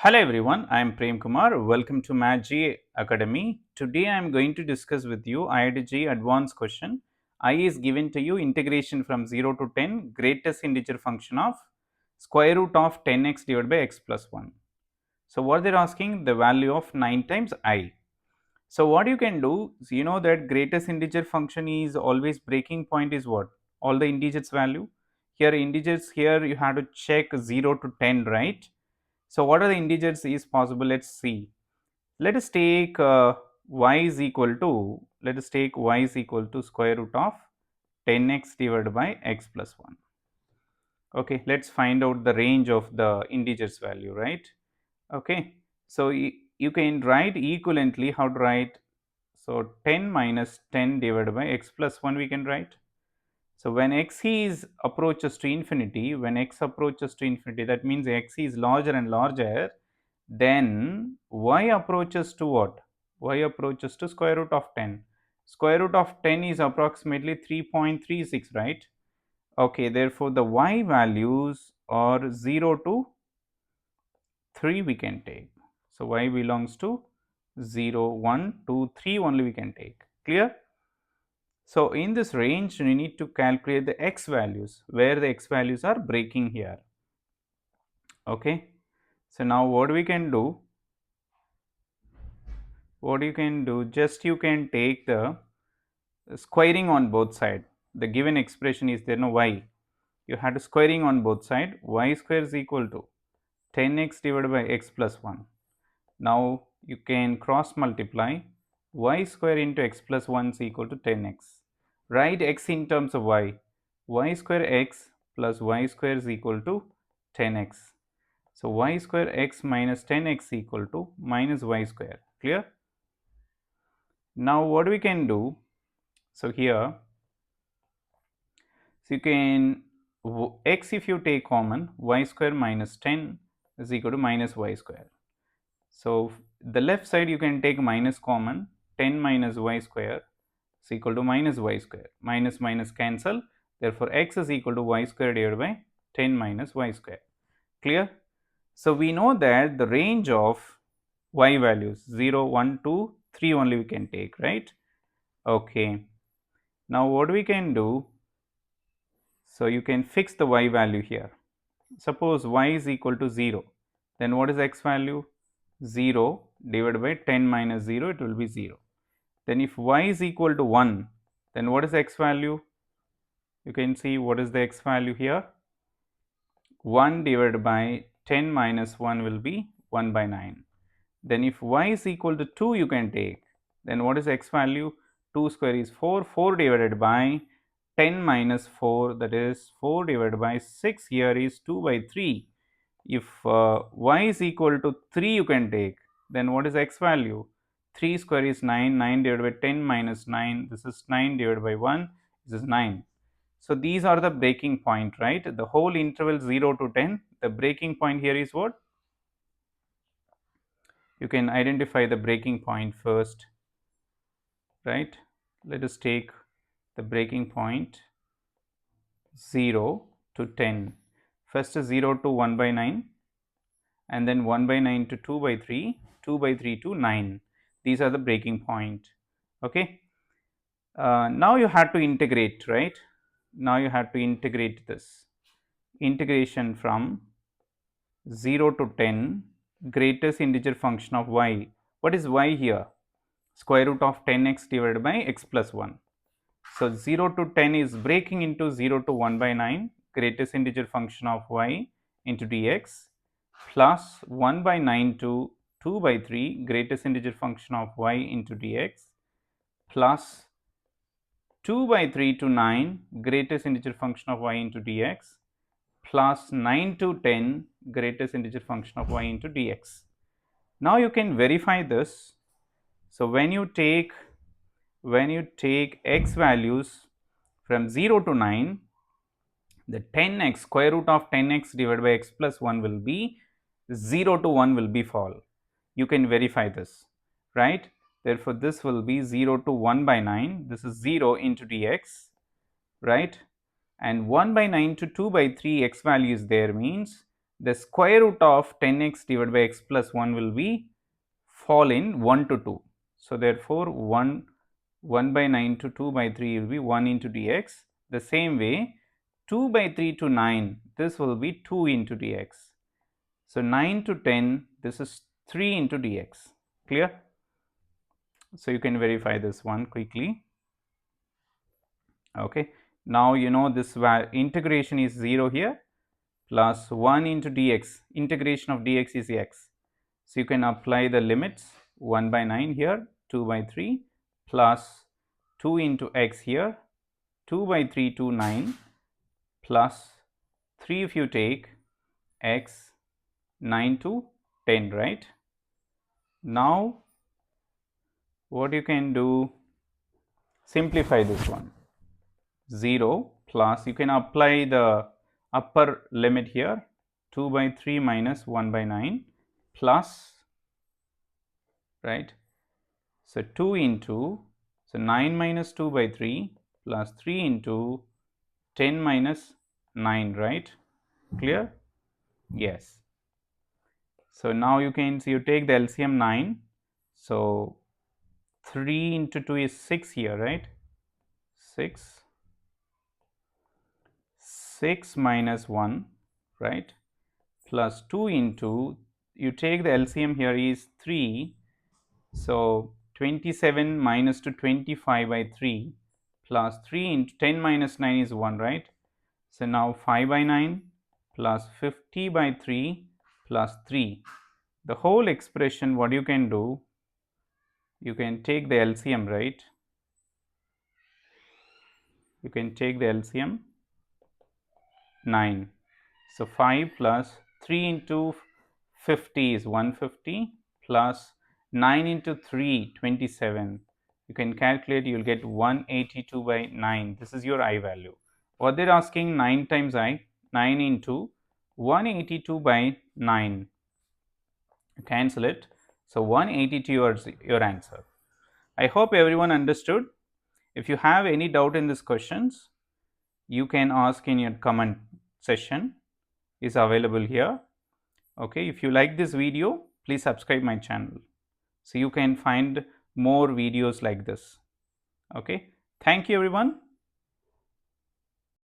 Hello everyone, I am Prem Kumar. Welcome to JEE Academy. Today I am going to discuss with you JEE Advanced question. I is given to you integration from 0 to 10 greatest integer function of square root of 10x divided by x plus 1. So what they are asking, the value of 9 times I. So what you can do is, you know that greatest integer function is always breaking point is what? All the integers value. Here integers, here you have to check 0 to 10, right? So what are the integers is possible? Let's see. Let us take y is equal to, square root of 10x divided by x plus 1. Okay, let's find out the range of the integers value, right? Okay, so you can write equivalently. How to write? So 10 minus 10 divided by x plus 1 we can write. So when x is approaches to infinity, that means x is larger and larger, then y approaches to what? Y approaches to square root of 10. Square root of 10 is approximately 3.36, right? Okay, therefore the y values are 0 to 3 we can take. So y belongs to 0, 1, 2, 3 only we can take. Clear? So in this range, we need to calculate the x values, where the x values are breaking here. Okay. So now what we can do? Just you can take the squaring on both sides. The given expression is there, no y. You have to squaring on both sides. Y square is equal to 10x divided by x plus 1. Now you can cross multiply. Y square into x plus 1 is equal to 10x. Write x in terms of y. Y square x plus y square is equal to 10x. So y square x minus 10x equal to minus y square. Clear? Now what we can do? So here, so you can x, if you take common, y square minus 10 is equal to minus y square. So the left side you can take minus common, 10 minus y square is equal to minus y square. Minus minus cancel. Therefore x is equal to y square divided by 10 minus y square. Clear? So we know that the range of y values 0, 1, 2, 3 only we can take, right? Okay. Now what we can do? So you can fix the y value here. Suppose y is equal to 0. Then what is x value? 0 divided by 10 minus 0, it will be 0. Then if y is equal to 1, then what is x value? You can see what is the x value here. 1 divided by 10 minus 1 will be 1 by 9. Then if y is equal to 2 you can take, then what is x value? 2 square is 4, 4 divided by 10 minus 4, that is 4 divided by 6 here is 2 by 3. If y is equal to 3 you can take, then what is x value? 3 square is 9, 9 divided by 10 minus 9, this is 9 divided by 1, this is 9. So these are the breaking point, right? The whole interval 0 to 10, the breaking point here is what? You can identify the breaking point first, right? Let us take the breaking point 0 to 10. First is 0 to 1 by 9, and then 1 by 9 to 2 by 3, 2 by 3 to 9. These are the breaking point. Okay. Now you have to integrate, right? Now you have to integrate this. Integration from 0 to 10 greatest integer function of y. What is y here? Square root of 10x divided by x plus 1. So 0 to 10 is breaking into 0 to 1 by 9 greatest integer function of y into dx, plus 1 by 9 to 2 by 3 greatest integer function of y into dx, plus 2 by 3 to 9 greatest integer function of y into dx, plus 9 to 10 greatest integer function of y into dx. Now you can verify this. So when you take x values from 0 to 9, the 10x, square root of 10x divided by x plus 1 will be 0 to 1 will be fall. You can verify this, right? Therefore this will be 0 to 1 by 9, this is 0 into dx, right? And 1 by 9 to 2 by 3 x value is there, means the square root of 10x divided by x plus 1 will be fall in 1 to 2. So, therefore, 1 by 9 to 2 by 3 will be 1 into dx. The same way 2 by 3 to 9, this will be 2 into dx. So, 9 to 10, this is 3 into dx. Clear? So, you can verify this one quickly. Okay. Now, you know this integration is 0 here, plus 1 into dx, integration of dx is x. So, you can apply the limits 1 by 9 here, 2 by 3 plus 2 into x here, 2 by 3 to 9 plus 3 if you take x, 9 to 10, right. Now, what you can do, simplify this one. 0 plus, you can apply the upper limit here, 2 by 3 minus 1 by 9 plus, right. So, 2 into, so 9 minus 2 by 3 plus 3 into 10 minus 9, right. Clear? Yes. So, now you can see, you take the LCM 9. So, 3 into 2 is 6 here, right. 6 minus 1, right, plus 2 into, you take the LCM here is 3. So, 27 minus to 25 by 3 plus 3 into 10 minus 9 is 1, right. So, now 5 by 9 plus 50 by 3 plus 3. The whole expression, what you can do, you can take the LCM, right. You can take the LCM 9. So, 5 plus 3 into 50 is 150 plus 9 into 3, 27. You can calculate, you will get 182 by 9. This is your I value. What they are asking, 9 times I, 9 into 182 by 9. You cancel it. So, 182 your answer. I hope everyone understood. If you have any doubt in these questions, you can ask in your comment session, is available here. Okay, if you like this video, please subscribe my channel, so you can find more videos like this. Okay, thank you everyone.